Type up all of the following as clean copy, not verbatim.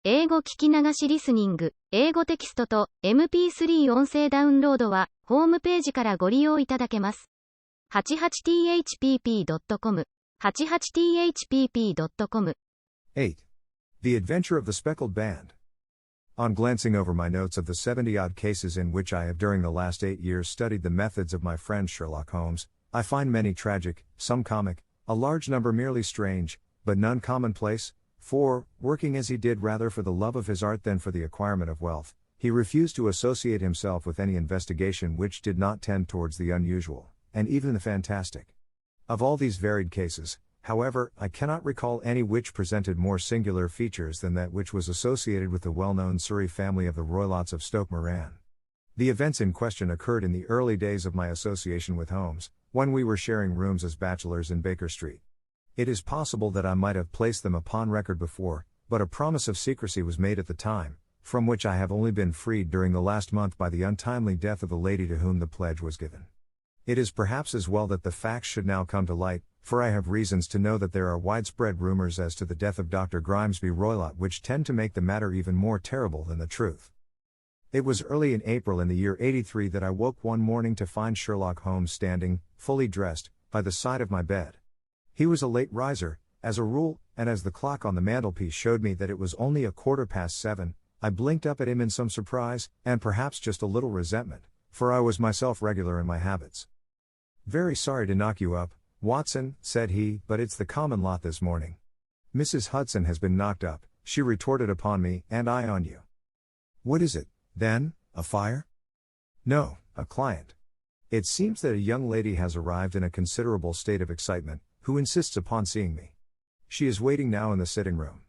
英語聞き流しリスニング、英語テキストと MP3 音声ダウンロードは、ホームページからご利用いただけます。88thpp.com、88thpp.com。 8. The Adventure of the Speckled Band. On glancing over my notes of the 70-odd cases in which I have during the last 8 years studied the methods of my friend Sherlock Holmes, I find many tragic, some comic, a large number merely strange, but none commonplace. For, working as he did rather for the love of his art than for the acquirement of wealth, he refused to associate himself with any investigation which did not tend towards the unusual, and even the fantastic. Of all these varied cases, however, I cannot recall any which presented more singular features than that which was associated with the well-known Surrey family of the Roylotts of Stoke Moran. The events in question occurred in the early days of my association with Holmes, when we were sharing rooms as bachelors in Baker Street. It is possible that I might have placed them upon record before, but a promise of secrecy was made at the time, from which I have only been freed during the last month by the untimely death of the lady to whom the pledge was given. It is perhaps as well that the facts should now come to light, for I have reasons to know that there are widespread rumors as to the death of Dr. Grimesby Roylott which tend to make the matter even more terrible than the truth. It was early in April in the year 83 that I woke one morning to find Sherlock Holmes standing, fully dressed, by the side of my bed. He was a late riser, as a rule, and as the clock on the mantelpiece showed me that it was only 7:15, I blinked up at him in some surprise, and perhaps just a little resentment, for I was myself regular in my habits. "Very sorry to knock you up, Watson," said he, "but it's the common lot this morning. Mrs. Hudson has been knocked up," she retorted upon me, "and I on you." "What is it, then, a fire?" "No, a client. It seems that a young lady has arrived in a considerable state of excitement, who insists upon seeing me. She is waiting now in the sitting room.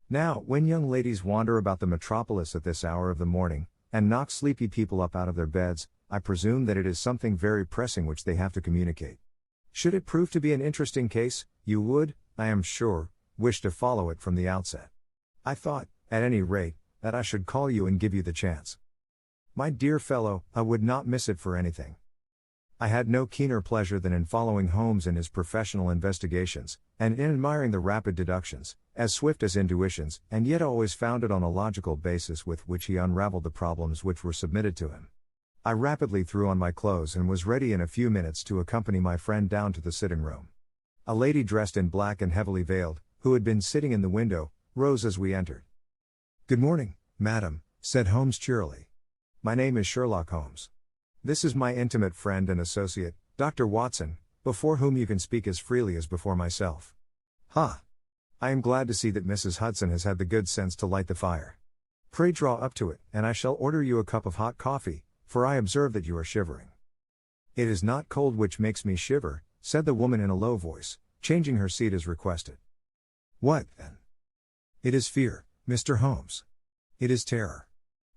Now, when young ladies wander about the metropolis at this hour of the morning, and knock sleepy people up out of their beds, I presume that it is something very pressing which they have to communicate. Should it prove to be an interesting case, you would, I am sure, wish to follow it from the outset. I thought, at any rate, that I should call you and give you the chance. My dear fellow, I would not miss it for anything." I had no keener pleasure than in following Holmes in his professional investigations, and in admiring the rapid deductions, as swift as intuitions, and yet always founded on a logical basis with which he unraveled the problems which were submitted to him. I rapidly threw on my clothes and was ready in a few minutes to accompany my friend down to the sitting room. A lady dressed in black and heavily veiled, who had been sitting in the window, rose as we entered. "Good morning, madam," said Holmes cheerily. "My name is Sherlock Holmes. This is my intimate friend and associate, Dr. Watson, before whom you can speak as freely as before myself. Ha! I am glad to see that Mrs. Hudson has had the good sense to light the fire. Pray draw up to it, and I shall order you a cup of hot coffee, for I observe that you are shivering." "It is not cold which makes me shiver," said the woman in a low voice, changing her seat as requested. "What, then?" "It is fear, Mr. Holmes. It is terror."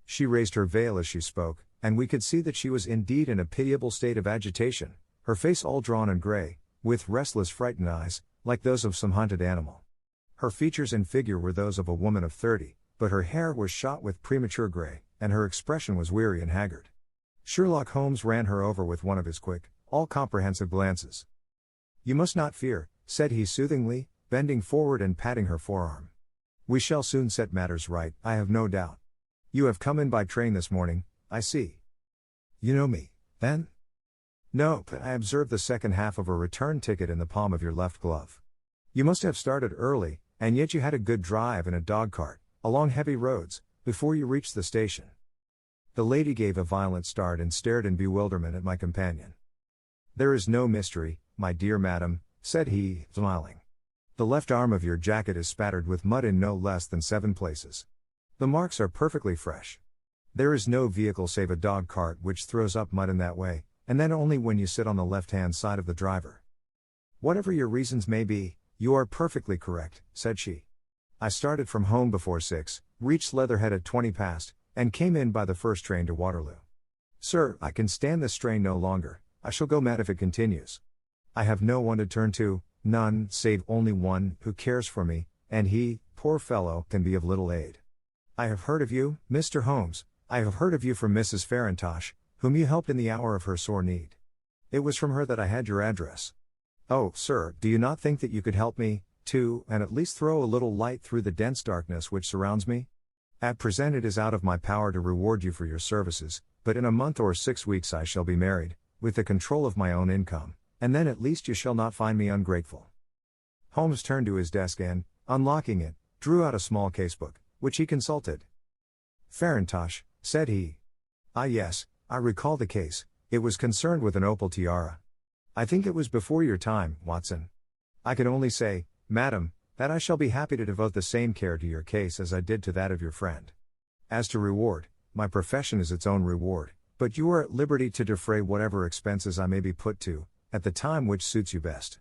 She raised her veil as she spoke, and we could see that she was indeed in a pitiable state of agitation, her face all drawn and grey, with restless frightened eyes, like those of some hunted animal. Her features and figure were those of a woman of 30, but her hair was shot with premature grey, and her expression was weary and haggard. Sherlock Holmes ran her over with one of his quick, all-comprehensive glances. "You must not fear," said he soothingly, bending forward and patting her forearm. "We shall soon set matters right, I have no doubt. You have come in by train this morning, I see. You know me, then?" "No, but I observed the second half of a return ticket in the palm of your left glove. You must have started early, and yet you had a good drive in a dog-cart, along heavy roads, before you reached the station." The lady gave a violent start and stared in bewilderment at my companion. "There is no mystery, my dear madam," said he, smiling. "The left arm of your jacket is spattered with mud in no less than 7 places. The marks are perfectly fresh. There is no vehicle save a dog-cart which throws up mud in that way, and then only when you sit on the left-hand side of the driver. Whatever your reasons may be, you are perfectly correct," said she. "I started from home before 6, reached Leatherhead at 20 past, and came in by the first train to Waterloo. Sir, I can stand this strain no longer, I shall go mad if it continues. I have no one to turn to, none, save only one, who cares for me, and he, poor fellow, can be of little aid. I have heard of you, Mr. Holmes. I have heard of you from Mrs. Farintosh, whom you helped in the hour of her sore need. It was from her that I had your address. Oh, sir, do you not think that you could help me, too, and at least throw a little light through the dense darkness which surrounds me? At present it is out of my power to reward you for your services, but in a month or 6 weeks I shall be married, with the control of my own income, and then at least you shall not find me ungrateful. Holmes turned to his desk and, unlocking it, drew out a small casebook, which he consulted. "Farintosh," said he. "Ah yes, I recall the case, it was concerned with an opal tiara. I think it was before your time, Watson. I can only say, madam, that I shall be happy to devote the same care to your case as I did to that of your friend. As to reward, my profession is its own reward, but you are at liberty to defray whatever expenses I may be put to, at the time which suits you best.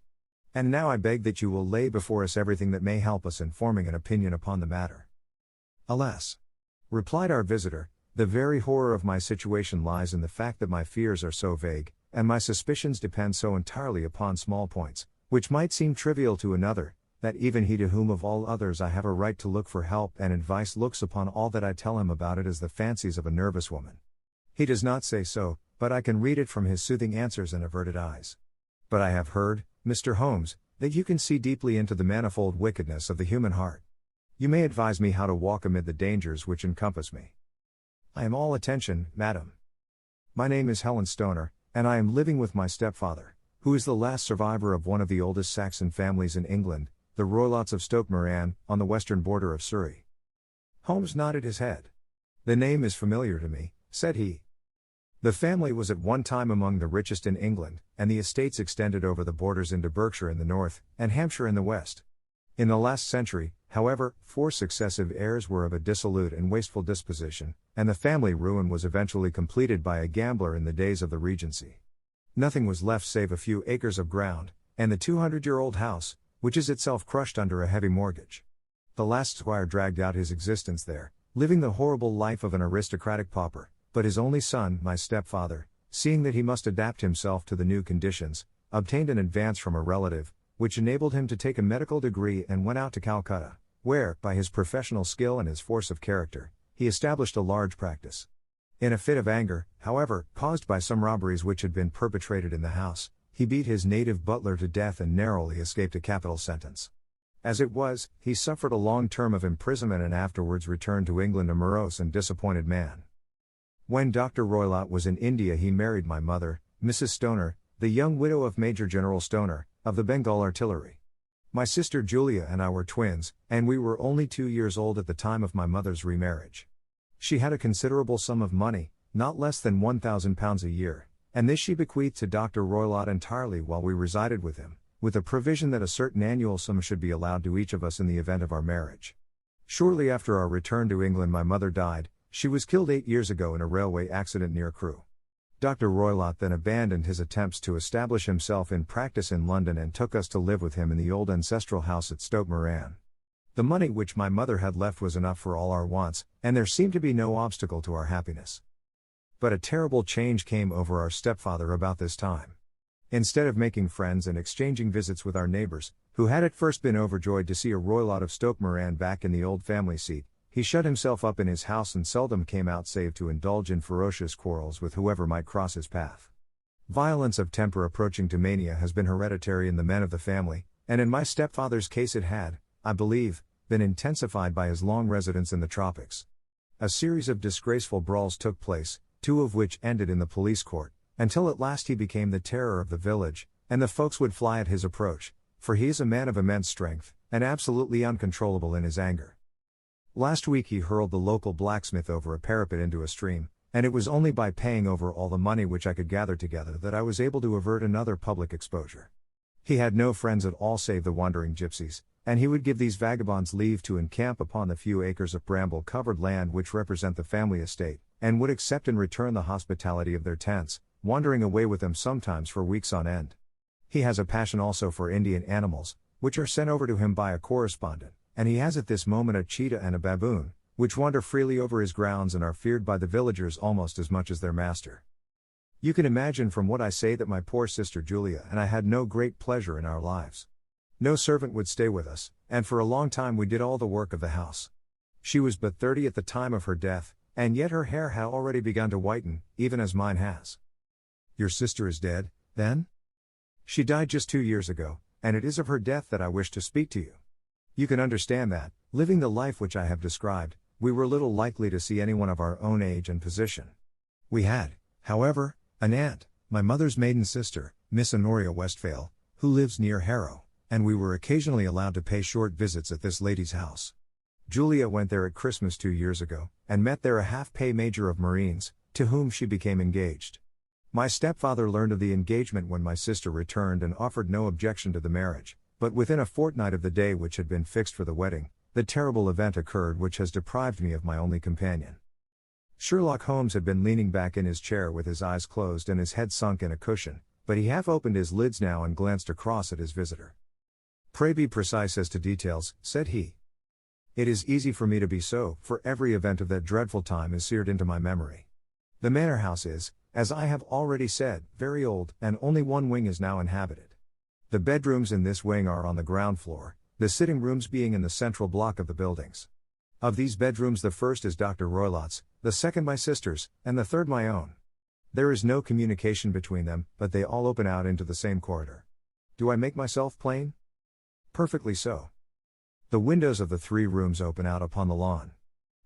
And now I beg that you will lay before us everything that may help us in forming an opinion upon the matter." "Alas," replied our visitor, "the very horror of my situation lies in the fact that my fears are so vague, and my suspicions depend so entirely upon small points, which might seem trivial to another, that even he to whom of all others I have a right to look for help and advice looks upon all that I tell him about it as the fancies of a nervous woman. He does not say so, but I can read it from his soothing answers and averted eyes. But I have heard, Mr. Holmes, that you can see deeply into the manifold wickedness of the human heart. You may advise me how to walk amid the dangers which encompass me." "I am all attention, madam. My name is Helen Stoner, and I am living with my stepfather, who is the last survivor of one of the oldest Saxon families in England, the Roylotts of Stoke Moran, on the western border of Surrey." Holmes nodded his head. "The name is familiar to me," said he. "The family was at one time among the richest in England, and the estates extended over the borders into Berkshire in the north, and Hampshire in the west. In the last century, however, 4 successive heirs were of a dissolute and wasteful disposition, and the family ruin was eventually completed by a gambler in the days of the Regency. Nothing was left save a few acres of ground, and the 200-year-old house, which is itself crushed under a heavy mortgage. The last squire dragged out his existence there, living the horrible life of an aristocratic pauper, but his only son, my stepfather, seeing that he must adapt himself to the new conditions, obtained an advance from a relative, which enabled him to take a medical degree and went out to Calcutta, where, by his professional skill and his force of character, he established a large practice. In a fit of anger, however, caused by some robberies which had been perpetrated in the house, he beat his native butler to death and narrowly escaped a capital sentence. As it was, he suffered a long term of imprisonment and afterwards returned to England a morose and disappointed man. When Dr. Roylott was in India he married my mother, Mrs. Stoner, the young widow of Major General Stoner, of the Bengal Artillery. My sister Julia and I were twins, and we were only 2 years old at the time of my mother's remarriage. She had a considerable sum of money, not less than £1,000 a year, and this she bequeathed to Dr. Roylott entirely while we resided with him, with a provision that a certain annual sum should be allowed to each of us in the event of our marriage. Shortly after our return to England my mother died. She was killed 8 years ago in a railway accident near Crewe. Dr. Roylott then abandoned his attempts to establish himself in practice in London and took us to live with him in the old ancestral house at Stoke Moran. The money which my mother had left was enough for all our wants, and there seemed to be no obstacle to our happiness. But a terrible change came over our stepfather about this time. Instead of making friends and exchanging visits with our neighbors, who had at first been overjoyed to see a Roylott of Stoke Moran back in the old family seat, he shut himself up in his house and seldom came out save to indulge in ferocious quarrels with whoever might cross his path. Violence of temper approaching to mania has been hereditary in the men of the family, and in my stepfather's case it had, I believe, been intensified by his long residence in the tropics. A series of disgraceful brawls took place, 2 of which ended in the police court, until at last he became the terror of the village, and the folks would fly at his approach, for he is a man of immense strength, and absolutely uncontrollable in his anger. Last week he hurled the local blacksmith over a parapet into a stream, and it was only by paying over all the money which I could gather together that I was able to avert another public exposure. He had no friends at all save the wandering gypsies, and he would give these vagabonds leave to encamp upon the few acres of bramble-covered land which represent the family estate, and would accept in return the hospitality of their tents, wandering away with them sometimes for weeks on end. He has a passion also for Indian animals, which are sent over to him by a correspondent, and he has at this moment a cheetah and a baboon, which wander freely over his grounds and are feared by the villagers almost as much as their master. You can imagine from what I say that my poor sister Julia and I had no great pleasure in our lives. No servant would stay with us, and for a long time we did all the work of the house. She was but 30 at the time of her death, and yet her hair had already begun to whiten, even as mine has. Your sister is dead, then? She died just 2 years ago, and it is of her death that I wish to speak to you. You can understand that, living the life which I have described, we were little likely to see anyone of our own age and position. We had, however, an aunt, my mother's maiden sister, Miss Honoria Westphale, who lives near Harrow, and we were occasionally allowed to pay short visits at this lady's house. Julia went there at Christmas 2 years ago, and met there a half-pay major of Marines, to whom she became engaged. My stepfather learned of the engagement when my sister returned and offered no objection to the marriage, but within a fortnight of the day which had been fixed for the wedding, the terrible event occurred which has deprived me of my only companion. Sherlock Holmes had been leaning back in his chair with his eyes closed and his head sunk in a cushion, but he half opened his lids now and glanced across at his visitor. "Pray be precise as to details," said he. "It is easy for me to be so, for every event of that dreadful time is seared into my memory. The manor house is, as I have already said, very old, and only one wing is now inhabited. The bedrooms in this wing are on the ground floor, the sitting rooms being in the central block of the buildings. Of these bedrooms the first is Dr. Roylott's, the second my sister's, and the third my own. There is no communication between them, but they all open out into the same corridor. Do I make myself plain?" "Perfectly so. The windows of the 3 rooms open out upon the lawn."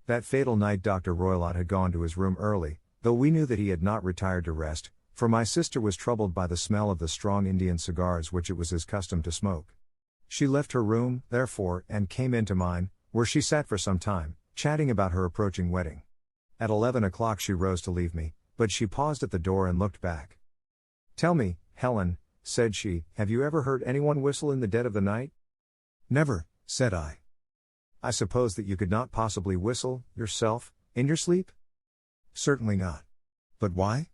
That fatal night Dr. Roylott had gone to his room early, though we knew that he had not retired to rest, for my sister was troubled by the smell of the strong Indian cigars which it was his custom to smoke. She left her room, therefore, and came into mine, where she sat for some time, chatting about her approaching wedding. At 11 o'clock she rose to leave me, but she paused at the door and looked back. "Tell me, Helen," said she, "have you ever heard anyone whistle in the dead of the night?" "Never," said I. "I suppose that you could not possibly whistle, yourself, in your sleep?" "Certainly not. But why?"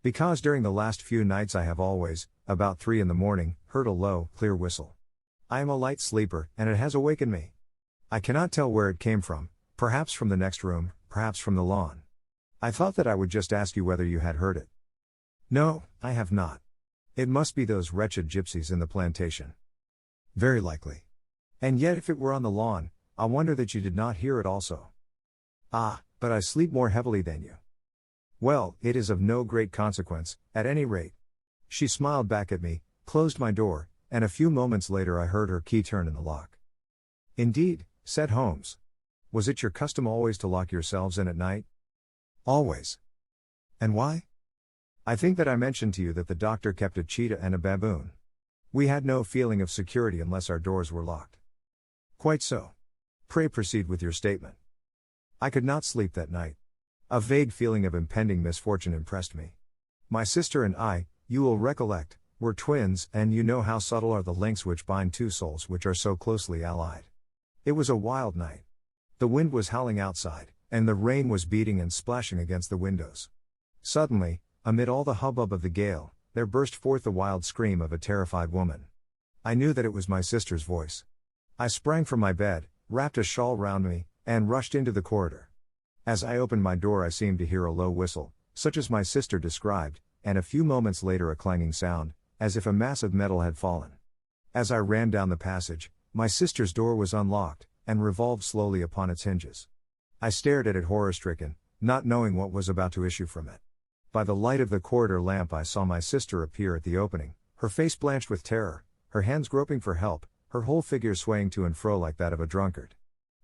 "Because during the last few nights I have always, about 3 in the morning, heard a low, clear whistle. I am a light sleeper, and it has awakened me. I cannot tell where it came from, perhaps from the next room, perhaps from the lawn. I thought that I would just ask you whether you had heard it." "No, I have not. It must be those wretched gypsies in the plantation." "Very likely. And yet if it were on the lawn, I wonder that you did not hear it also." "Ah, but I sleep more heavily than you." "Well, it is of no great consequence, at any rate." She smiled back at me, closed my door, and a few moments later I heard her key turn in the lock. "Indeed," said Holmes. "Was it your custom always to lock yourselves in at night?" "Always." "And why?" "I think that I mentioned to you that the doctor kept a cheetah and a baboon. We had no feeling of security unless our doors were locked." "Quite so. Pray proceed with your statement." "I could not sleep that night. A vague feeling of impending misfortune impressed me. My sister and I, you will recollect, were twins, and you know how subtle are the links which bind 2 souls which are so closely allied. It was a wild night. The wind was howling outside, and the rain was beating and splashing against the windows. Suddenly, amid all the hubbub of the gale, there burst forth the wild scream of a terrified woman. I knew that it was my sister's voice. I sprang from my bed, wrapped a shawl round me, and rushed into the corridor. As I opened my door I seemed to hear a low whistle, such as my sister described, and a few moments later a clanging sound, as if a mass of metal had fallen. As I ran down the passage, my sister's door was unlocked, and revolved slowly upon its hinges. I stared at it horror-stricken, not knowing what was about to issue from it. By the light of the corridor lamp I saw my sister appear at the opening, her face blanched with terror, her hands groping for help, her whole figure swaying to and fro like that of a drunkard.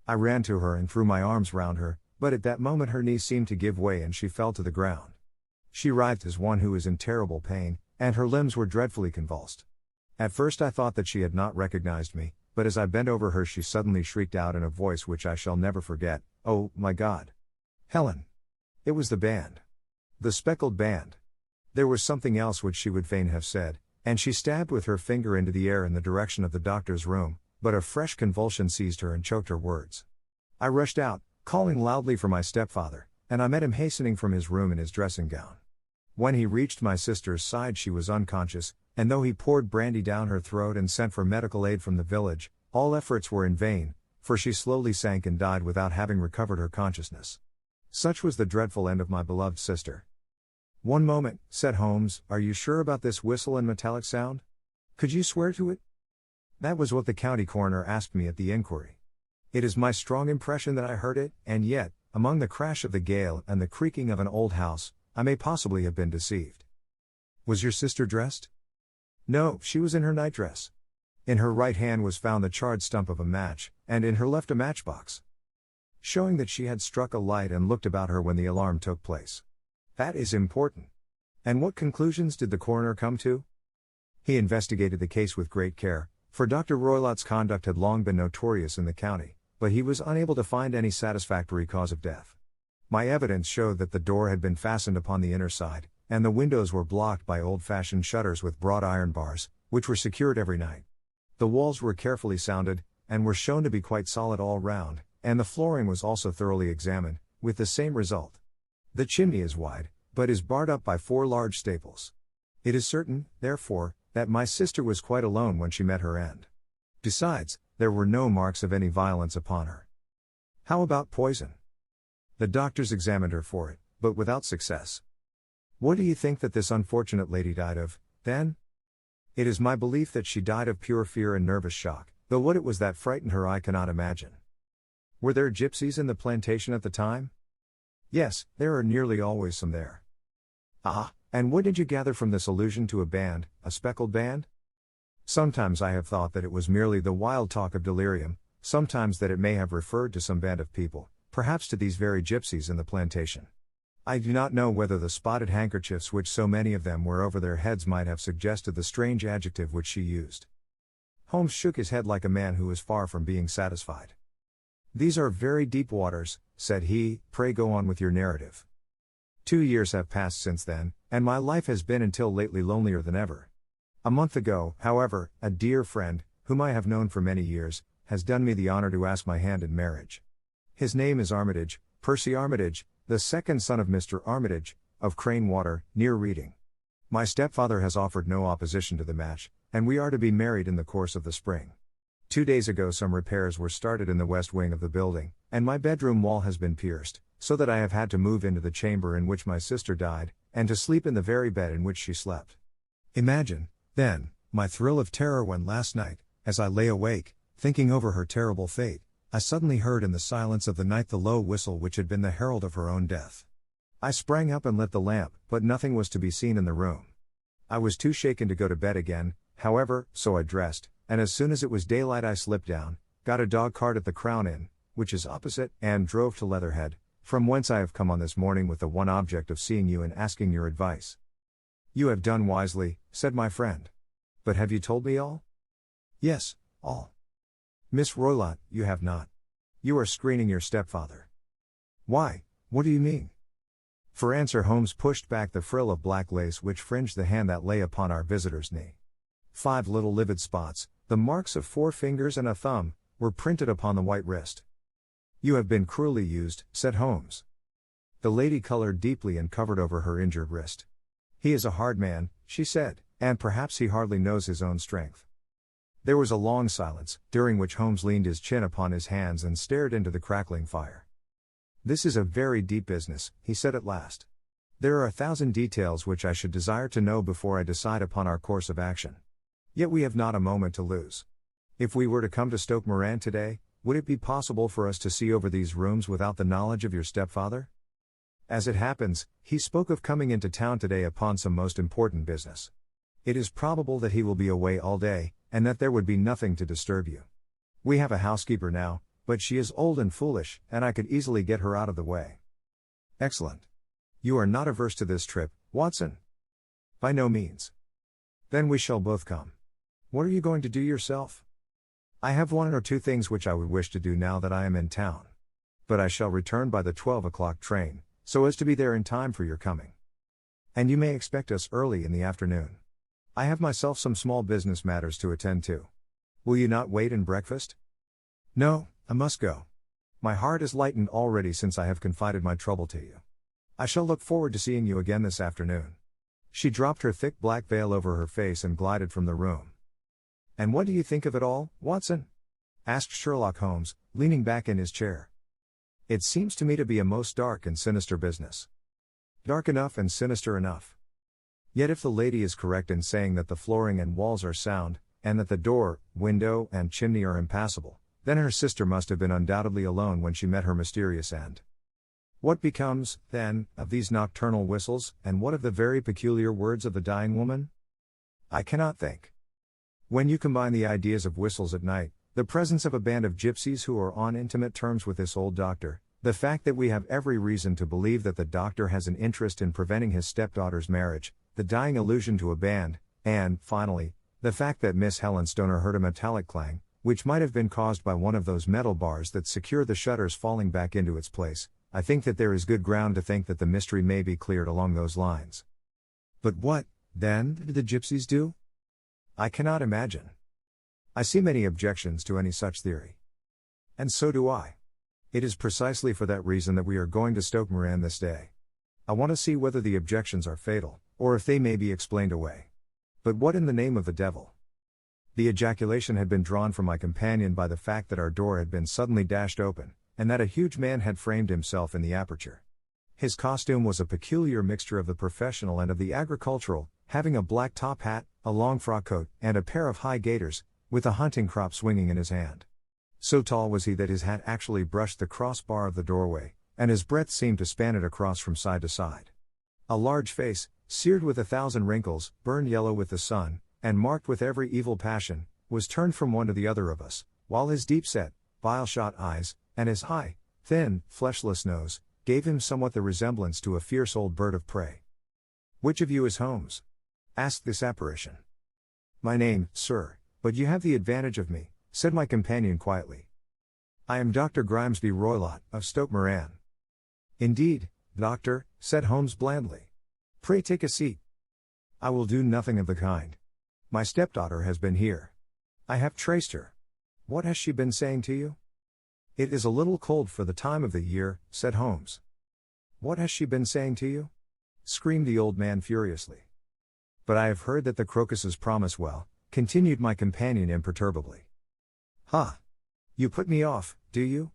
I ran to her and threw my arms round her, but at that moment her knees seemed to give way and she fell to the ground. She writhed as one who is in terrible pain, and her limbs were dreadfully convulsed. At first I thought that she had not recognized me, but as I bent over her she suddenly shrieked out in a voice which I shall never forget, "Oh, my God! Helen!" It was the band. The speckled band. There was something else which she would fain have said, and she stabbed with her finger into the air in the direction of the doctor's room, but a fresh convulsion seized her and choked her words. I rushed out, calling loudly for my stepfather, and I met him hastening from his room in his dressing gown. When he reached my sister's side she was unconscious, and though he poured brandy down her throat and sent for medical aid from the village, all efforts were in vain, for she slowly sank and died without having recovered her consciousness. Such was the dreadful end of my beloved sister. "One moment," said Holmes, "are you sure about this whistle and metallic sound? Could you swear to it?" "That was what the county coroner asked me at the inquiry. It is my strong impression that I heard it, and yet, among the crash of the gale and the creaking of an old house, I may possibly have been deceived." "Was your sister dressed?" "No, she was in her nightdress. In her right hand was found the charred stump of a match, and in her left a matchbox." showing that she had struck a light and looked about her when the alarm took place. That is important. And what conclusions did the coroner come to? He investigated the case with great care, for Dr. Roylott's conduct had long been notorious in the county, but he was unable to find any satisfactory cause of death. My evidence showed that the door had been fastened upon the inner side, and the windows were blocked by old-fashioned shutters with broad iron bars, which were secured every night. The walls were carefully sounded, and were shown to be quite solid all round, and the flooring was also thoroughly examined, with the same result. The chimney is wide, but is barred up by 4 large staples. It is certain, therefore, that my sister was quite alone when she met her end. Besides, there were no marks of any violence upon her. How about poison? The doctors examined her for it, but without success. What do you think that this unfortunate lady died of, then? It is my belief that she died of pure fear and nervous shock, though what it was that frightened her I cannot imagine. Were there gypsies in the plantation at the time? Yes, there are nearly always some there. Ah, and what did you gather from this allusion to a band, a speckled band? Sometimes I have thought that it was merely the wild talk of delirium, sometimes that it may have referred to some band of people, perhaps to these very gypsies in the plantation. I do not know whether the spotted handkerchiefs which so many of them wear over their heads might have suggested the strange adjective which she used. Holmes shook his head like a man who is far from being satisfied. These are very deep waters, said he, pray go on with your narrative. 2 years have passed since then, and my life has been until lately lonelier than ever. A month ago, however, a dear friend, whom I have known for many years, has done me the honor to ask my hand in marriage. His name is Armitage, Percy Armitage, the second son of Mr. Armitage, of Crane Water, near Reading. My stepfather has offered no opposition to the match, and we are to be married in the course of the spring. 2 days ago some repairs were started in the west wing of the building, and my bedroom wall has been pierced, so that I have had to move into the chamber in which my sister died, and to sleep in the very bed in which she slept. Imagine, then, my thrill of terror when last night, as I lay awake, thinking over her terrible fate, I suddenly heard in the silence of the night the low whistle which had been the herald of her own death. I sprang up and lit the lamp, but nothing was to be seen in the room. I was too shaken to go to bed again, however, so I dressed, and as soon as it was daylight I slipped down, got a dog cart at the Crown Inn, which is opposite, and drove to Leatherhead, from whence I have come on this morning with the one object of seeing you and asking your advice. You have done wisely, said my friend. But have you told me all? Yes, all. Miss Roylott, you have not. You are screening your stepfather. Why, what do you mean? For answer Holmes pushed back the frill of black lace which fringed the hand that lay upon our visitor's knee. 5 little livid spots, the marks of 4 fingers and a thumb, were printed upon the white wrist. You have been cruelly used, said Holmes. The lady colored deeply and covered over her injured wrist. He is a hard man, she said, and perhaps he hardly knows his own strength. There was a long silence, during which Holmes leaned his chin upon his hands and stared into the crackling fire. This is a very deep business, he said at last. There are 1,000 details which I should desire to know before I decide upon our course of action. Yet we have not a moment to lose. If we were to come to Stoke Moran today, would it be possible for us to see over these rooms without the knowledge of your stepfather? As it happens, he spoke of coming into town today upon some most important business. It is probable that he will be away all day, and that there would be nothing to disturb you. We have a housekeeper now, but she is old and foolish, and I could easily get her out of the way. Excellent. You are not averse to this trip, Watson? By no means. Then we shall both come. What are you going to do yourself? I have 1 or 2 things which I would wish to do now that I am in town. But I shall return by the 12 o'clock train, so as to be there in time for your coming. And you may expect us early in the afternoon. I have myself some small business matters to attend to. Will you not wait and breakfast? No, I must go. My heart is lightened already since I have confided my trouble to you. I shall look forward to seeing you again this afternoon. She dropped her thick black veil over her face and glided from the room. And what do you think of it all, Watson? Asked Sherlock Holmes, leaning back in his chair. It seems to me to be a most dark and sinister business. Dark enough and sinister enough. Yet if the lady is correct in saying that the flooring and walls are sound, and that the door, window, and chimney are impassable, then her sister must have been undoubtedly alone when she met her mysterious end. What becomes, then, of these nocturnal whistles, and what of the very peculiar words of the dying woman? I cannot think. When you combine the ideas of whistles at night, The presence of a band of gypsies who are on intimate terms with this old doctor, the fact that we have every reason to believe that the doctor has an interest in preventing his stepdaughter's marriage, the dying allusion to a band, and, finally, the fact that Miss Helen Stoner heard a metallic clang, which might have been caused by one of those metal bars that secure the shutters falling back into its place. I think that there is good ground to think that the mystery may be cleared along those lines. But what, then, did the gypsies do? I cannot imagine. I see many objections to any such theory. And so do I. It is precisely for that reason that we are going to Stoke Moran this day. I want to see whether the objections are fatal, or if they may be explained away. But what in the name of the devil? The ejaculation had been drawn from my companion by the fact that our door had been suddenly dashed open, and that a huge man had framed himself in the aperture. His costume was a peculiar mixture of the professional and of the agricultural, having a black top hat, a long frock coat, and a pair of high gaiters, with a hunting crop swinging in his hand. So tall was he that his hat actually brushed the crossbar of the doorway, and his breadth seemed to span it across from side to side. A large face, seared with 1,000 wrinkles, burned yellow with the sun, and marked with every evil passion, was turned from one to the other of us, while his deep-set, bile-shot eyes, and his high, thin, fleshless nose, gave him somewhat the resemblance to a fierce old bird of prey. "Which of you is Holmes?" asked this apparition. "My name, sir, but you have the advantage of me," said my companion quietly. "I am Dr. Grimesby Roylott, of Stoke Moran." "Indeed, doctor," said Holmes blandly. "Pray take a seat." "I will do nothing of the kind. My stepdaughter has been here. I have traced her. What has she been saying to you?" "It is a little cold for the time of the year," said Holmes. "What has she been saying to you?" screamed the old man furiously. "But I have heard that the crocuses promise well," continued my companion imperturbably. "Ha! You put me off, do you?"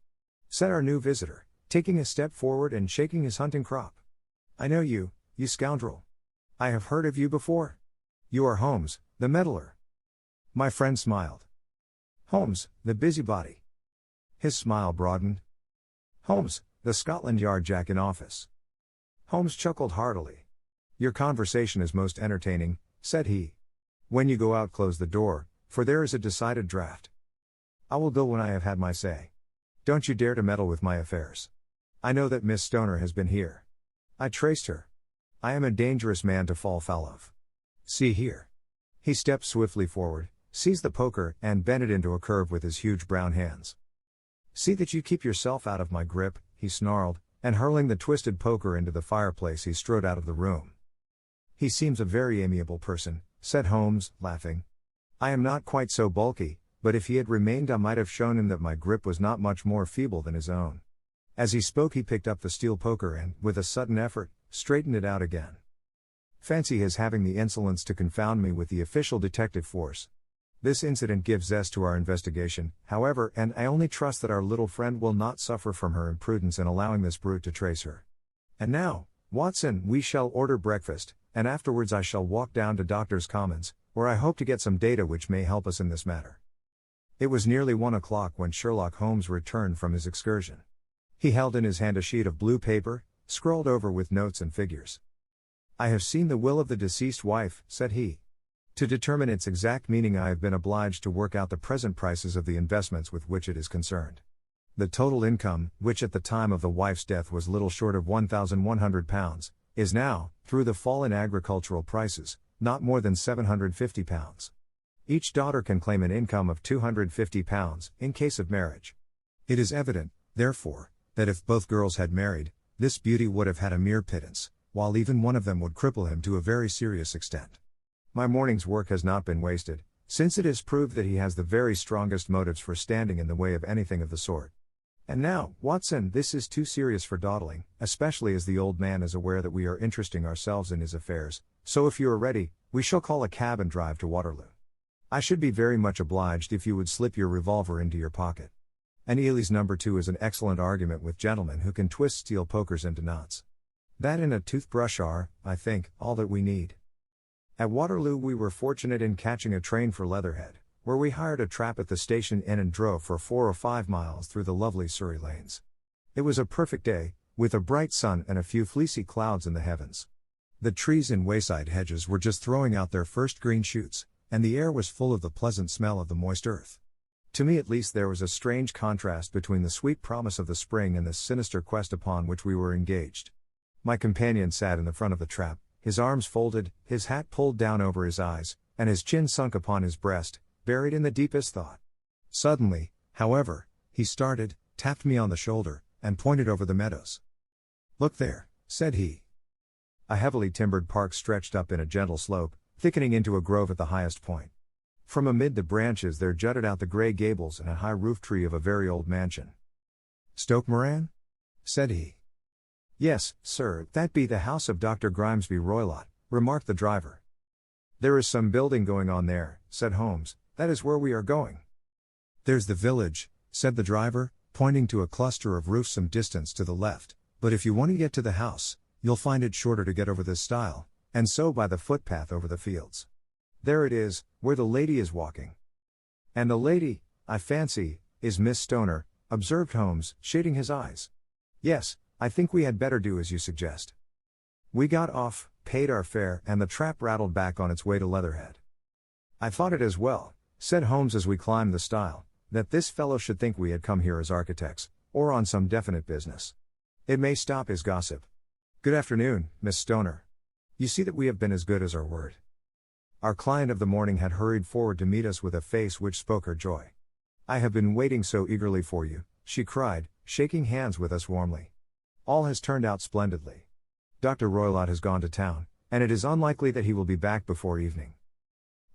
said our new visitor, taking a step forward and shaking his hunting crop. "I know you, you scoundrel. I have heard of you before. You are Holmes, the meddler." My friend smiled. "Holmes, the busybody." His smile broadened. "Holmes, the Scotland Yard Jack in office." Holmes chuckled heartily. "Your conversation is most entertaining," said he. "When you go out, close the door, for there is a decided draught. I will go when I have had my say. Don't you dare to meddle with my affairs. I know that Miss Stoner has been here. I traced her. I am a dangerous man to fall foul of. See here." He stepped swiftly forward, seized the poker, and bent it into a curve with his huge brown hands. "See that you keep yourself out of my grip," he snarled, and hurling the twisted poker into the fireplace he strode out of the room. "He seems a very amiable person," said Holmes, laughing. "I am not quite so bulky, but if he had remained I might have shown him that my grip was not much more feeble than his own." As he spoke he picked up the steel poker and, with a sudden effort, straightened it out again. "Fancy his having the insolence to confound me with the official detective force. This incident gives zest to our investigation, however, and I only trust that our little friend will not suffer from her imprudence in allowing this brute to trace her. And now, Watson, we shall order breakfast, and afterwards I shall walk down to Doctors' Commons, where I hope to get some data which may help us in this matter." It was nearly 1 o'clock when Sherlock Holmes returned from his excursion. He held in his hand a sheet of blue paper, scrawled over with notes and figures. "I have seen the will of the deceased wife," said he. "To determine its exact meaning I have been obliged to work out the present prices of the investments with which it is concerned. The total income, which at the time of the wife's death was little short of £1,100, is now, through the fall in agricultural prices, not more than £750. Each daughter can claim an income of £250, in case of marriage. It is evident, therefore, that if both girls had married, this beauty would have had a mere pittance, while even one of them would cripple him to a very serious extent. My morning's work has not been wasted, since it is proved that he has the very strongest motives for standing in the way of anything of the sort. And now, Watson, this is too serious for dawdling, especially as the old man is aware that we are interesting ourselves in his affairs, so if you are ready, we shall call a cab and drive to Waterloo. I should be very much obliged if you would slip your revolver into your pocket. And Ely's number 2 is an excellent argument with gentlemen who can twist steel pokers into knots. That and a toothbrush are, I think, all that we need." At Waterloo we were fortunate in catching a train for Leatherhead, where we hired a trap at the station inn and drove for 4 or 5 miles through the lovely Surrey lanes. It was a perfect day, with a bright sun and a few fleecy clouds in the heavens. The trees in wayside hedges were just throwing out their first green shoots, and the air was full of the pleasant smell of the moist earth. To me at least there was a strange contrast between the sweet promise of the spring and the sinister quest upon which we were engaged. My companion sat in the front of the trap, his arms folded, his hat pulled down over his eyes, and his chin sunk upon his breast, buried in the deepest thought. Suddenly, however, he started, tapped me on the shoulder, and pointed over the meadows. "Look there," said he. A heavily timbered park stretched up in a gentle slope, thickening into a grove at the highest point. From amid the branches there jutted out the grey gables and a high roof tree of a very old mansion. "Stoke Moran?" said he. "Yes, sir, that be the house of Dr. Grimesby Roylott," remarked the driver. "There is some building going on there," said Holmes, "that is where we are going." "There's the village," said the driver, pointing to a cluster of roofs some distance to the left, "but if you want to get to the house, you'll find it shorter to get over this stile, and so by the footpath over the fields. There it is, where the lady is walking." "And the lady, I fancy, is Miss Stoner," observed Holmes, shading his eyes. "Yes, I think we had better do as you suggest." We got off, paid our fare, and the trap rattled back on its way to Leatherhead. "I thought it as well," said Holmes as we climbed the stile, "that this fellow should think we had come here as architects, or on some definite business. It may stop his gossip. Good afternoon, Miss Stoner. You see that we have been as good as our word." Our client of the morning had hurried forward to meet us with a face which spoke her joy. "I have been waiting so eagerly for you," she cried, shaking hands with us warmly. "All has turned out splendidly. Dr. Roylott has gone to town, and it is unlikely that he will be back before evening."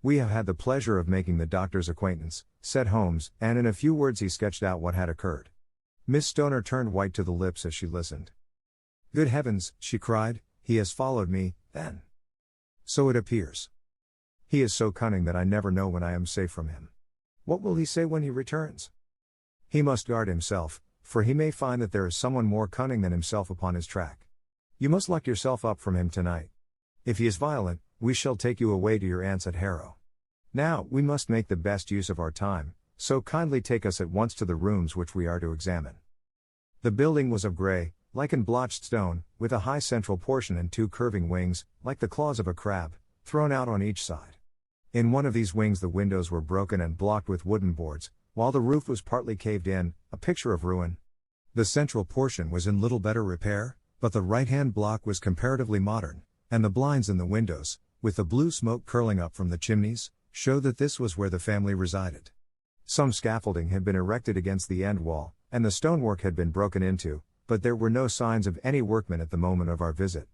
"We have had the pleasure of making the doctor's acquaintance," said Holmes, and in a few words he sketched out what had occurred. Miss Stoner turned white to the lips as she listened. "Good heavens," she cried, "he has followed me, then. So it appears. He is so cunning that I never know when I am safe from him. What will he say when he returns? He must guard himself, for he may find that there is someone more cunning than himself upon his track. You must lock yourself up from him tonight. If he is violent, we shall take you away to your aunt's at Harrow. Now, we must make the best use of our time, so kindly take us at once to the rooms which we are to examine." The building was of grey, lichened blotched stone, with a high central portion and two curving wings, like the claws of a crab, thrown out on each side. In one of these wings the windows were broken and blocked with wooden boards, while the roof was partly caved in, a picture of ruin. The central portion was in little better repair, but the right-hand block was comparatively modern, and the blinds in the windows, with the blue smoke curling up from the chimneys, showed that this was where the family resided. Some scaffolding had been erected against the end wall, and the stonework had been broken into, but there were no signs of any workmen at the moment of our visit.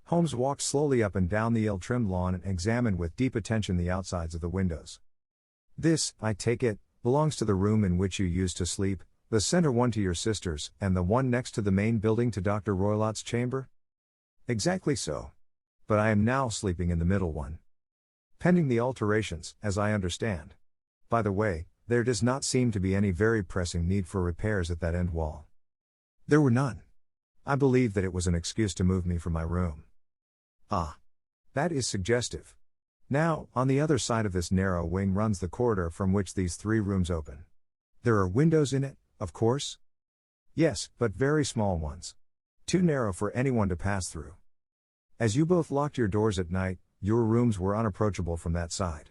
Holmes walked slowly up and down the ill-trimmed lawn and examined with deep attention the outsides of the windows. "This, I take it, belongs to the room in which you used to sleep, the center one to your sister's, and the one next to the main building to Dr. Roylott's chamber?" "Exactly so. But I am now sleeping in the middle one. Pending the alterations, as I understand. By the way, there does not seem to be any very pressing need for repairs at that end wall." There were none. I believe that it was an excuse to move me from my room. "Ah. That is suggestive. Now, on the other side of this narrow wing runs the corridor from which these three rooms open. There are windows in it, of course?" "Yes, but very small ones. Too narrow for anyone to pass through. As you both locked your doors at night, your rooms were unapproachable from that side.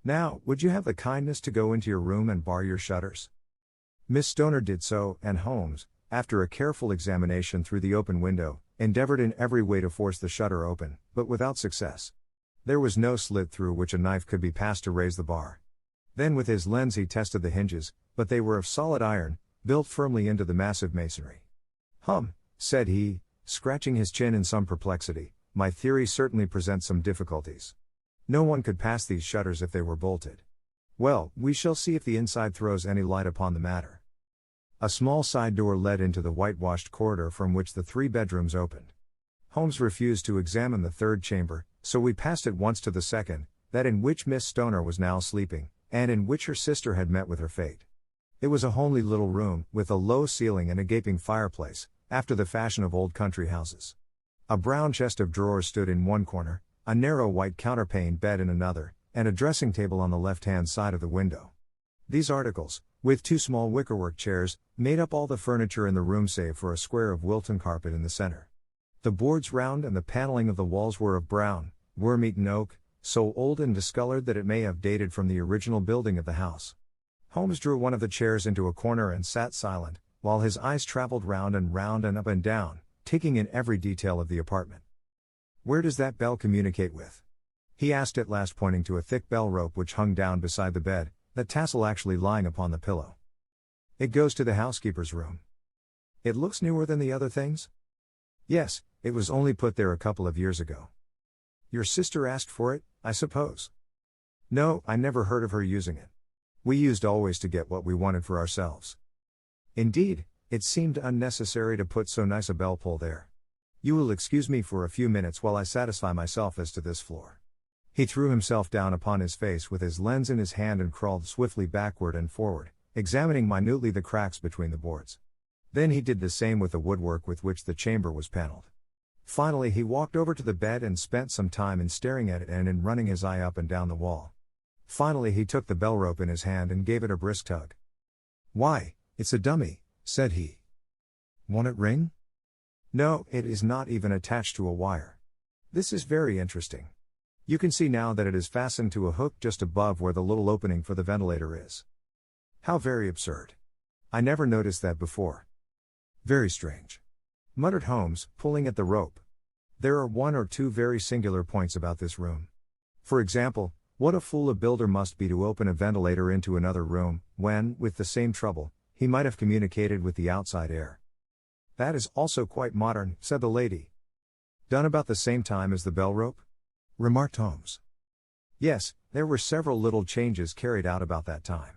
Now, would you have the kindness to go into your room and bar your shutters?" Miss Stoner did so, and Holmes, after a careful examination through the open window, endeavored in every way to force the shutter open, but without success. There was no slit through which a knife could be passed to raise the bar. Then with his lens he tested the hinges, but they were of solid iron, built firmly into the massive masonry. Said he, scratching his chin in some perplexity, "my theory certainly presents some difficulties. No one could pass these shutters if they were bolted. Well, we shall see if the inside throws any light upon the matter." A small side door led into the whitewashed corridor from which the three bedrooms opened. Holmes refused to examine the third chamber, so we passed at once to the second, that in which Miss Stoner was now sleeping, and in which her sister had met with her fate. It was a homely little room, with a low ceiling and a gaping fireplace, after the fashion of old country houses. A brown chest of drawers stood in one corner, a narrow white counterpaned bed in another, and a dressing table on the left-hand side of the window. These articles, with two small wickerwork chairs, made up all the furniture in the room save for a square of Wilton carpet in the center. The boards round and the paneling of the walls were of brown, worm-eaten oak, so old and discolored that it may have dated from the original building of the house. Holmes drew one of the chairs into a corner and sat silent, while his eyes traveled round and up and down, taking in every detail of the apartment. "Where does that bell communicate with?" he asked at last, pointing to a thick bell rope which hung down beside the bed, that tassel actually lying upon the pillow. "It goes to the housekeeper's room." "It looks newer than the other things?" "Yes, it was only put there a couple of years ago." "Your sister asked for it, I suppose?" "No, I never heard of her using it. We used always to get what we wanted for ourselves." "Indeed, it seemed unnecessary to put so nice a bell pull there. You will excuse me for a few minutes while I satisfy myself as to this floor." He threw himself down upon his face with his lens in his hand and crawled swiftly backward and forward, examining minutely the cracks between the boards. Then he did the same with the woodwork with which the chamber was paneled. Finally he walked over to the bed and spent some time in staring at it and in running his eye up and down the wall. Finally he took the bell rope in his hand and gave it a brisk tug. "Why, it's a dummy," said he. "Won't it ring?" "No, it is not even attached to a wire. This is very interesting. You can see now that it is fastened to a hook just above where the little opening for the ventilator is." "How very absurd. I never noticed that before." "Very strange," muttered Holmes, pulling at the rope. "There are one or two very singular points about this room. For example, what a fool a builder must be to open a ventilator into another room, when, with the same trouble, he might have communicated with the outside air." "That is also quite modern," said the lady. "Done about the same time as the bell rope?" remarked Holmes. "Yes, there were several little changes carried out about that time.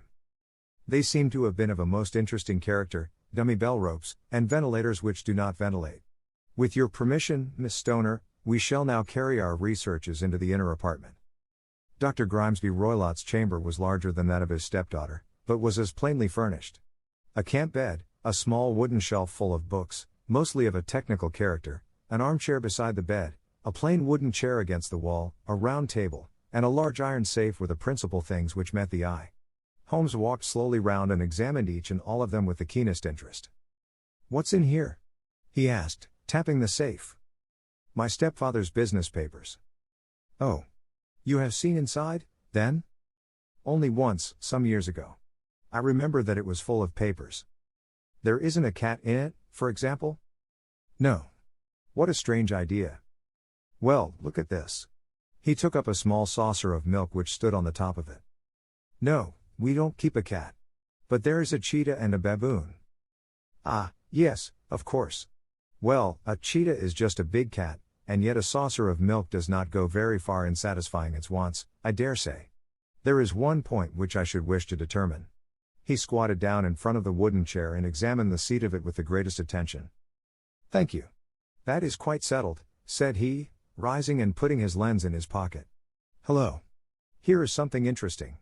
They seem to have been of a most interesting character, dummy bell ropes, and ventilators which do not ventilate. With your permission, Miss Stoner, we shall now carry our researches into the inner apartment." Dr. Grimesby Roylott's chamber was larger than that of his stepdaughter, but was as plainly furnished. A camp bed, a small wooden shelf full of books, mostly of a technical character, an armchair beside the bed, a plain wooden chair against the wall, a round table, and a large iron safe were the principal things which met the eye. Holmes walked slowly round and examined each and all of them with the keenest interest. "What's in here?" he asked, tapping the safe. "My stepfather's business papers." "Oh. You have seen inside, then?" "Only once, some years ago. I remember that it was full of papers." "There isn't a cat in it, for example?" "No." "What a strange idea. Well, look at this." He took up a small saucer of milk which stood on the top of it. "No, we don't keep a cat. But there is a cheetah and a baboon." "Ah, yes, of course. Well, a cheetah is just a big cat, and yet a saucer of milk does not go very far in satisfying its wants, I dare say. There is one point which I should wish to determine." He squatted down in front of the wooden chair and examined the seat of it with the greatest attention. "Thank you. That is quite settled," said he, rising and putting his lens in his pocket. "Hello. Here is something interesting."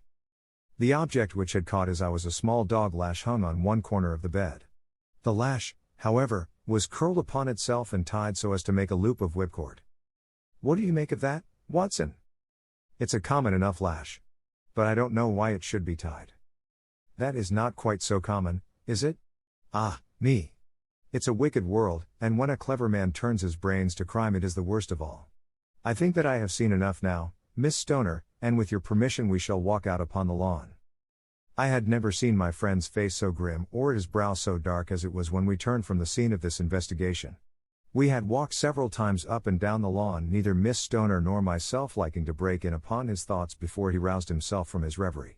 The object which had caught his eye was a small dog lash hung on one corner of the bed. The lash, however, was curled upon itself and tied so as to make a loop of whipcord. "What do you make of that, Watson?" "It's a common enough lash. But I don't know why it should be tied." "That is not quite so common, is it? Ah, me. It's a wicked world, and when a clever man turns his brains to crime it is the worst of all. I think that I have seen enough now, Miss Stoner, and with your permission we shall walk out upon the lawn." I had never seen my friend's face so grim or his brow so dark as it was when we turned from the scene of this investigation. We had walked several times up and down the lawn, neither Miss Stoner nor myself liking to break in upon his thoughts before he roused himself from his reverie.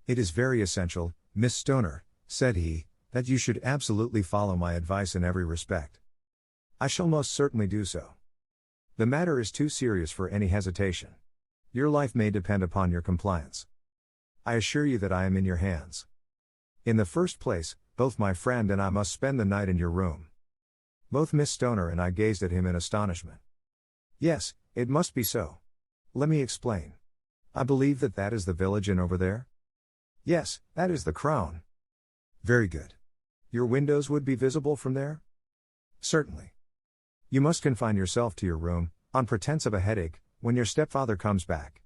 "It is very essential, Miss Stoner," said he, "that you should absolutely follow my advice in every respect." "I shall most certainly do so. The matter is too serious for any hesitation. Your life may depend upon your compliance. I assure you that I am in your hands. In the first place, both my friend and I must spend the night in your room." Both Miss Stoner and I gazed at him in astonishment. "Yes, it must be so. Let me explain. I believe that that is the village inn over there?" "Yes, that is the Crown." "Very good. Your windows would be visible from there?" "Certainly. You must confine yourself to your room, on pretense of a headache, when your stepfather comes back.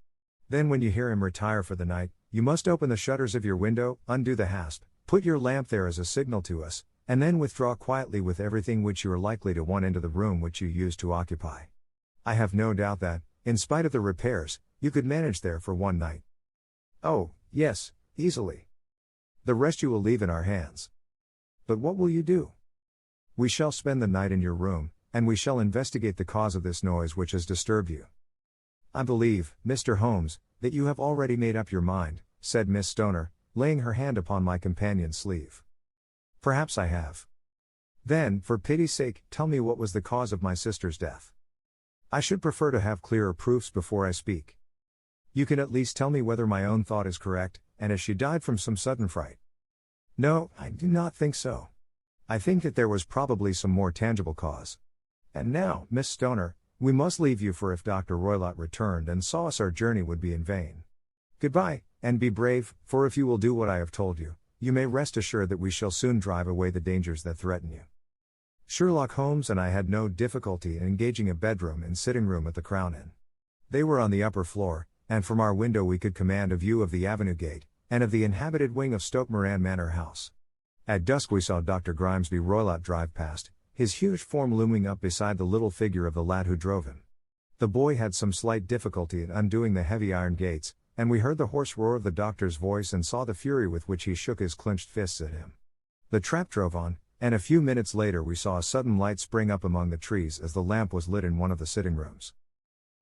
Then when you hear him retire for the night, you must open the shutters of your window, undo the hasp, put your lamp there as a signal to us, and then withdraw quietly with everything which you are likely to want into the room which you used to occupy. I have no doubt that, in spite of the repairs, you could manage there for one night." "Oh, yes, easily. The rest you will leave in our hands. But what will you do? We shall spend the night in your room, and we shall investigate the cause of this noise which has disturbed you. I believe, Mr. Holmes, that you have already made up your mind, said Miss Stoner, laying her hand upon my companion's sleeve. Perhaps I have. Then, for pity's sake, tell me what was the cause of my sister's death. I should prefer to have clearer proofs before I speak. You can at least tell me whether my own thought is correct, and has she died from some sudden fright? No, I do not think so. I think that there was probably some more tangible cause. And now, Miss Stoner, we must leave you, for if Dr. Roylott returned and saw us, our journey would be in vain. Goodbye, and be brave, for if you will do what I have told you, you may rest assured that we shall soon drive away the dangers that threaten you. Sherlock Holmes and I had no difficulty in engaging a bedroom and sitting room at the Crown Inn. They were on the upper floor, and from our window we could command a view of the Avenue Gate, and of the inhabited wing of Stoke Moran Manor House. At dusk we saw Dr. Grimesby Roylott drive past, his huge form looming up beside the little figure of the lad who drove him. The boy had some slight difficulty in undoing the heavy iron gates, and we heard the hoarse roar of the doctor's voice and saw the fury with which he shook his clenched fists at him. The trap drove on, and a few minutes later we saw a sudden light spring up among the trees as the lamp was lit in one of the sitting rooms.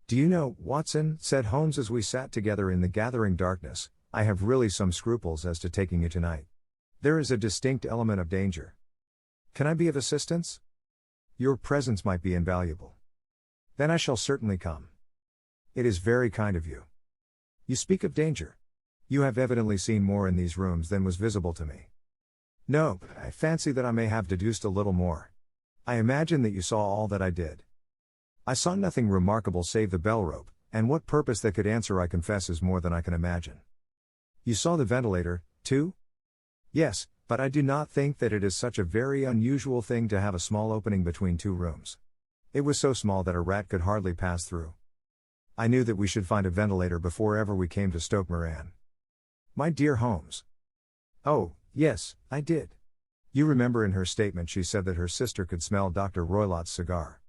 Do you know, Watson, said Holmes as we sat together in the gathering darkness, I have really some scruples as to taking you tonight. There is a distinct element of danger. Can I be of assistance? Your presence might be invaluable. Then I shall certainly come. It is very kind of you. You speak of danger. You have evidently seen more in these rooms than was visible to me. No, but I fancy that I may have deduced a little more. I imagine that you saw all that I did. I saw nothing remarkable save the bell rope, and what purpose that could answer I confess is more than I can imagine. You saw the ventilator, too? Yes, but I do not think that it is such a very unusual thing to have a small opening between two rooms. It was so small that a rat could hardly pass through. I knew that we should find a ventilator before ever we came to Stoke Moran. My dear Holmes. Oh, yes, I did. You remember in her statement she said that her sister could smell Dr. Roylott's cigar.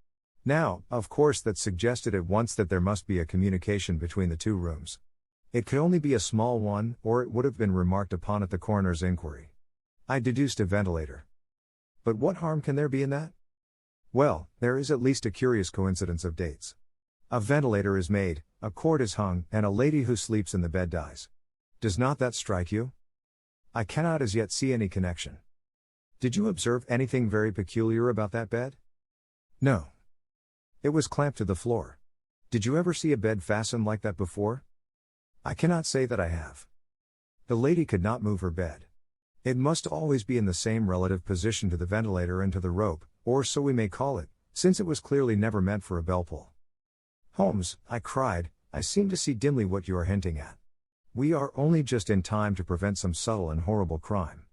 Now, of course that suggested at once that there must be a communication between the two rooms. It could only be a small one, or it would have been remarked upon at the coroner's inquiry. I deduced a ventilator. But what harm can there be in that? Well, there is at least a curious coincidence of dates. A ventilator is made, a cord is hung, and a lady who sleeps in the bed dies. Does not that strike you? I cannot as yet see any connection. Did you observe anything very peculiar about that bed? No. It was clamped to the floor. Did you ever see a bed fastened like that before? I cannot say that I have. The lady could not move her bed. It must always be in the same relative position to the ventilator and to the rope, or so we may call it, since it was clearly never meant for a bell pull. Holmes, I cried, I seem to see dimly what you are hinting at. We are only just in time to prevent some subtle and horrible crime.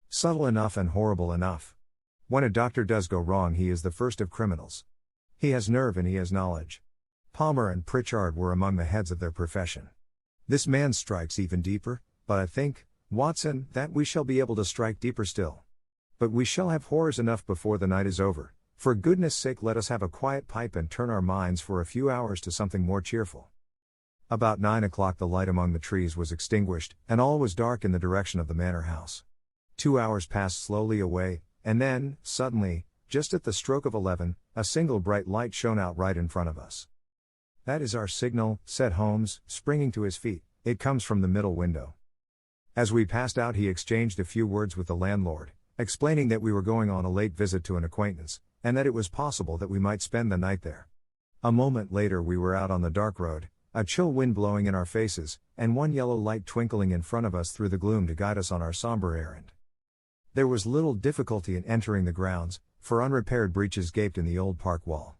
Subtle enough and horrible enough. When a doctor does go wrong he is the first of criminals. He has nerve and he has knowledge. Palmer and Pritchard were among the heads of their profession. This man strikes even deeper, but I think, Watson, that we shall be able to strike deeper still. But we shall have horrors enough before the night is over. For goodness sake let us have a quiet pipe and turn our minds for a few hours to something more cheerful. About 9 o'clock the light among the trees was extinguished, and all was dark in the direction of the manor house. 2 hours passed slowly away, and then, suddenly, just at the stroke of 11, a single bright light shone out right in front of us. That is our signal, said Holmes, springing to his feet. It comes from the middle window. As we passed out he exchanged a few words with the landlord, explaining that we were going on a late visit to an acquaintance, and that it was possible that we might spend the night there. A moment later we were out on the dark road, a chill wind blowing in our faces, and one yellow light twinkling in front of us through the gloom to guide us on our somber errand. There was little difficulty in entering the grounds, for unrepaired breaches gaped in the old park wall.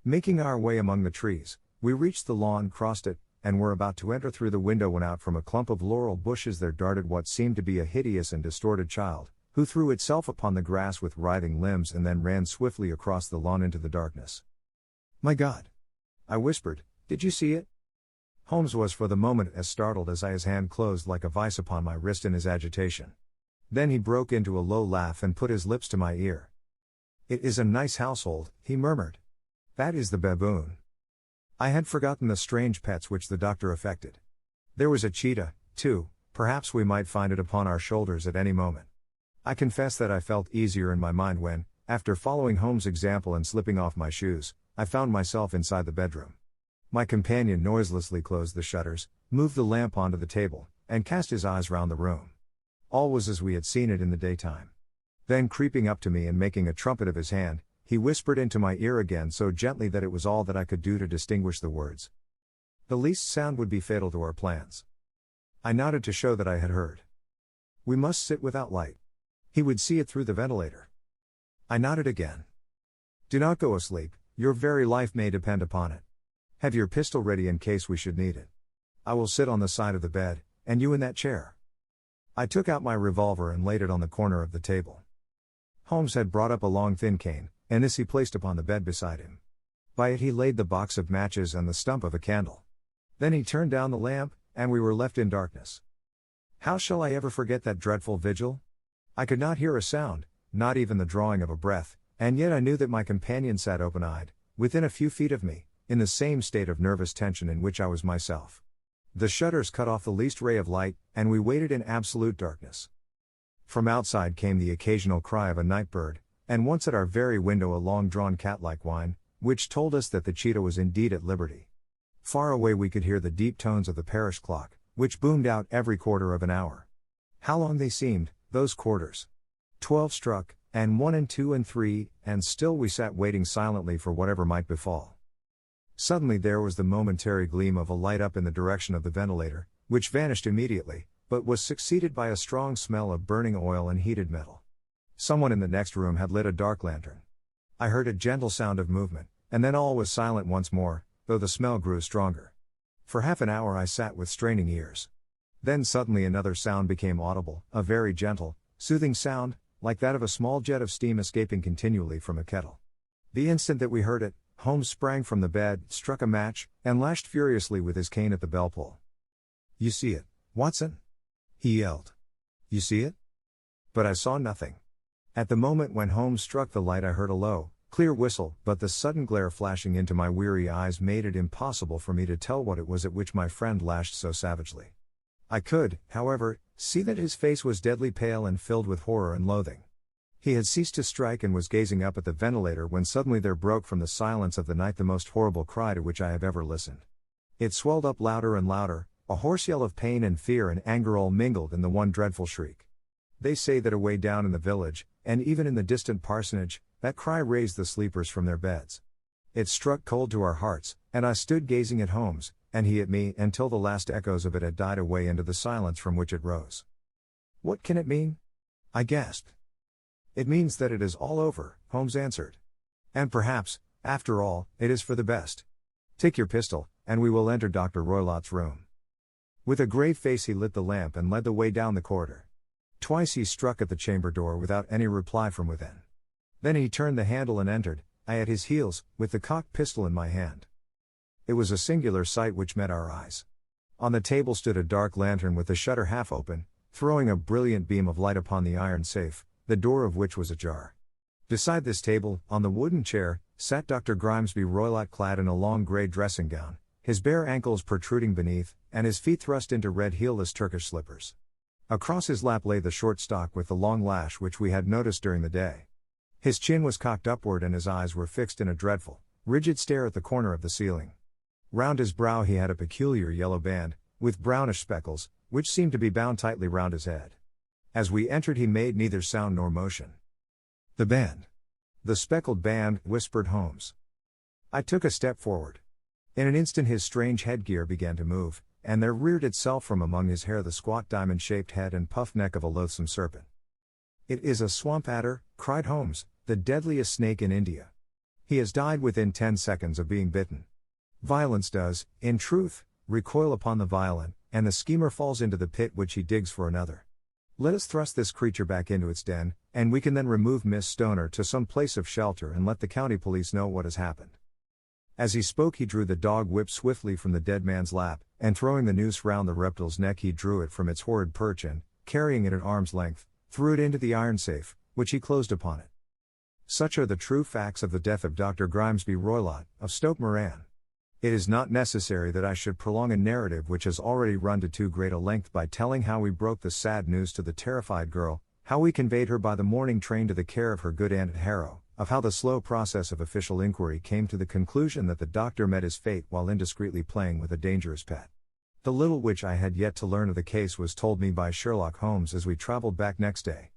Making our way among the trees, we reached the lawn, crossed it, and were about to enter through the window when out from a clump of laurel bushes there darted what seemed to be a hideous and distorted child, who threw itself upon the grass with writhing limbs and then ran swiftly across the lawn into the darkness. My God! I whispered, did you see it? Holmes was for the moment as startled as I. His hand closed like a vice upon my wrist in his agitation. Then he broke into a low laugh and put his lips to my ear. It is a nice household, he murmured. That is the baboon. I had forgotten the strange pets which the doctor affected. There was a cheetah, too, perhaps we might find it upon our shoulders at any moment. I confess that I felt easier in my mind when, after following Holmes' example and slipping off my shoes, I found myself inside the bedroom. My companion noiselessly closed the shutters, moved the lamp onto the table, and cast his eyes round the room. All was as we had seen it in the daytime. Then creeping up to me and making a trumpet of his hand, he whispered into my ear again so gently that it was all that I could do to distinguish the words. The least sound would be fatal to our plans. I nodded to show that I had heard. We must sit without light. He would see it through the ventilator. I nodded again. Do not go asleep, your very life may depend upon it. Have your pistol ready in case we should need it. I will sit on the side of the bed, and you in that chair. I took out my revolver and laid it on the corner of the table. Holmes had brought up a long thin cane, and this he placed upon the bed beside him. By it he laid the box of matches and the stump of a candle. Then he turned down the lamp, and we were left in darkness. How shall I ever forget that dreadful vigil? I could not hear a sound, not even the drawing of a breath, and yet I knew that my companion sat open-eyed, within a few feet of me, in the same state of nervous tension in which I was myself. The shutters cut off the least ray of light, and we waited in absolute darkness. From outside came the occasional cry of a night bird, and once at our very window a long-drawn cat-like whine, which told us that the cheetah was indeed at liberty. Far away we could hear the deep tones of the parish clock, which boomed out every quarter of an hour. How long they seemed, those quarters! 12 struck, and 1 and 2 and 3, and still we sat waiting silently for whatever might befall. Suddenly there was the momentary gleam of a light up in the direction of the ventilator, which vanished immediately, but was succeeded by a strong smell of burning oil and heated metal. Someone in the next room had lit a dark lantern. I heard a gentle sound of movement, and then all was silent once more, though the smell grew stronger. For half an hour I sat with straining ears. Then suddenly another sound became audible, a very gentle, soothing sound, like that of a small jet of steam escaping continually from a kettle. The instant that we heard it, Holmes sprang from the bed, struck a match, and lashed furiously with his cane at the bell pull. You see it, Watson? He yelled. You see it? But I saw nothing. At the moment when Holmes struck the light I heard a low, clear whistle, but the sudden glare flashing into my weary eyes made it impossible for me to tell what it was at which my friend lashed so savagely. I could, however, see that his face was deadly pale and filled with horror and loathing. He had ceased to strike and was gazing up at the ventilator when suddenly there broke from the silence of the night the most horrible cry to which I have ever listened. It swelled up louder and louder, a hoarse yell of pain and fear and anger all mingled in the one dreadful shriek. They say that away down in the village, and even in the distant parsonage, that cry raised the sleepers from their beds. It struck cold to our hearts, and I stood gazing at Holmes, and he at me, until the last echoes of it had died away into the silence from which it rose. What can it mean? I gasped. It means that it is all over, Holmes answered. And perhaps, after all, it is for the best. Take your pistol, and we will enter Dr. Roylott's room. With a grave face he lit the lamp and led the way down the corridor. Twice he struck at the chamber door without any reply from within. Then he turned the handle and entered, I at his heels, with the cocked pistol in my hand. It was a singular sight which met our eyes. On the table stood a dark lantern with the shutter half open, throwing a brilliant beam of light upon the iron safe, the door of which was ajar. Beside this table, on the wooden chair, sat Dr. Grimesby Roylott clad in a long grey dressing gown, his bare ankles protruding beneath, and his feet thrust into red heelless Turkish slippers. Across his lap lay the short stock with the long lash which we had noticed during the day. His chin was cocked upward and his eyes were fixed in a dreadful, rigid stare at the corner of the ceiling. Round his brow he had a peculiar yellow band, with brownish speckles, which seemed to be bound tightly round his head. As we entered he made neither sound nor motion. The band. The speckled band, whispered Holmes. I took a step forward. In an instant his strange headgear began to move, and there reared itself from among his hair the squat diamond-shaped head and puffed neck of a loathsome serpent. It is a swamp adder, cried Holmes, the deadliest snake in India. He has died within 10 seconds of being bitten. Violence does, in truth, recoil upon the violent, and the schemer falls into the pit which he digs for another. Let us thrust this creature back into its den, and we can then remove Miss Stoner to some place of shelter and let the county police know what has happened. As he spoke he drew the dog whip swiftly from the dead man's lap, and throwing the noose round the reptile's neck he drew it from its horrid perch and, carrying it at arm's length, threw it into the iron safe, which he closed upon it. Such are the true facts of the death of Dr. Grimesby Roylott, of Stoke Moran. It is not necessary that I should prolong a narrative which has already run to too great a length by telling how we broke the sad news to the terrified girl, how we conveyed her by the morning train to the care of her good aunt at Harrow, of how the slow process of official inquiry came to the conclusion that the doctor met his fate while indiscreetly playing with a dangerous pet. The little which I had yet to learn of the case was told me by Sherlock Holmes as we traveled back next day.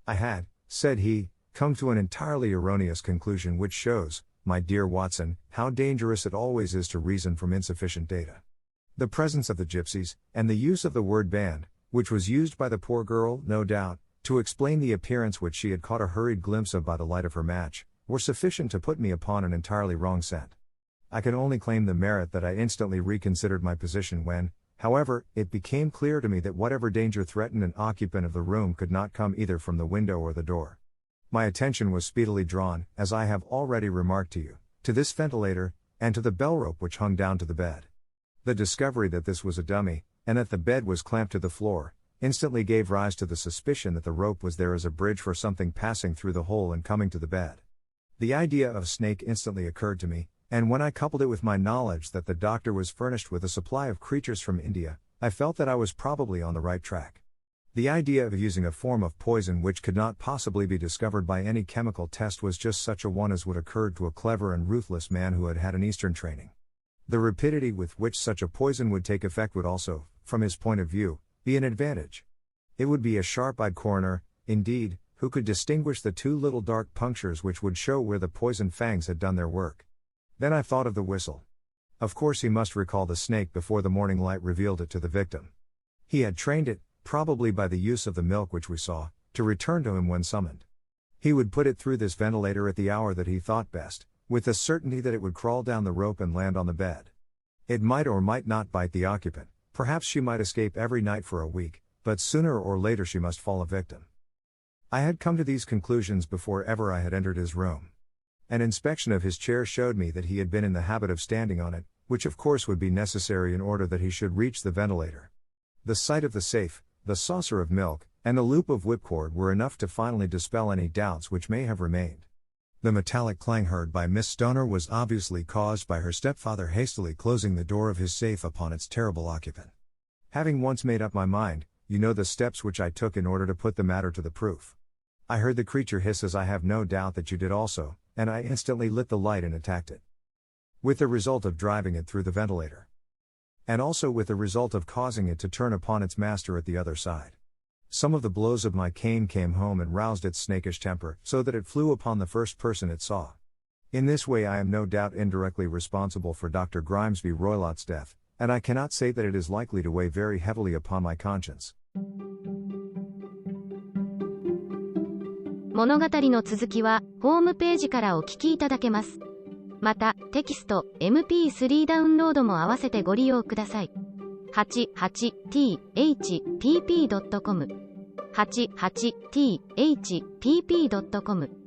I had, said he, come to an entirely erroneous conclusion which shows, my dear Watson, how dangerous it always is to reason from insufficient data. The presence of the gypsies, and the use of the word band, which was used by the poor girl, no doubt, to explain the appearance which she had caught a hurried glimpse of by the light of her match, were sufficient to put me upon an entirely wrong scent. I can only claim the merit that I instantly reconsidered my position when, however, it became clear to me that whatever danger threatened an occupant of the room could not come either from the window or the door. My attention was speedily drawn, as I have already remarked to you, to this ventilator, and to the bell rope which hung down to the bed. The discovery that this was a dummy, and that the bed was clamped to the floor, instantly gave rise to the suspicion that the rope was there as a bridge for something passing through the hole and coming to the bed. The idea of a snake instantly occurred to me, and when I coupled it with my knowledge that the doctor was furnished with a supply of creatures from India, I felt that I was probably on the right track. The idea of using a form of poison which could not possibly be discovered by any chemical test was just such a one as would occur to a clever and ruthless man who had had an Eastern training. The rapidity with which such a poison would take effect would also, from his point of view, be an advantage. It would be a sharp-eyed coroner, indeed, who could distinguish the two little dark punctures which would show where the poison fangs had done their work. Then I thought of the whistle. Of course he must recall the snake before the morning light revealed it to the victim. He had trained it, probably by the use of the milk which we saw, to return to him when summoned. He would put it through this ventilator at the hour that he thought best, with the certainty that it would crawl down the rope and land on the bed. It might or might not bite the occupant, perhaps she might escape every night for a week, but sooner or later she must fall a victim. I had come to these conclusions before ever I had entered his room. An inspection of his chair showed me that he had been in the habit of standing on it, which of course would be necessary in order that he should reach the ventilator. The sight of the safe, the saucer of milk, and the loop of whipcord were enough to finally dispel any doubts which may have remained. The metallic clang heard by Miss Stoner was obviously caused by her stepfather hastily closing the door of his safe upon its terrible occupant. Having once made up my mind, you know the steps which I took in order to put the matter to the proof. I heard the creature hiss as I have no doubt that you did also, and I instantly lit the light and attacked it. With the result of driving it through the ventilator. And also with the result of causing it to turn upon its master at the other side. Some of the blows of my cane came home and roused its snakish temper, so that it flew upon the first person it saw. In this way I am no doubt indirectly responsible for Dr. Grimesby Roylott's death, and I cannot say that it is likely to weigh very heavily upon my conscience. 物語の続きは、ホームページからお聞きいただけます。また、テキスト、MP3 ダウンロードも合わせてご利用ください。88thpp.com 88thpp.com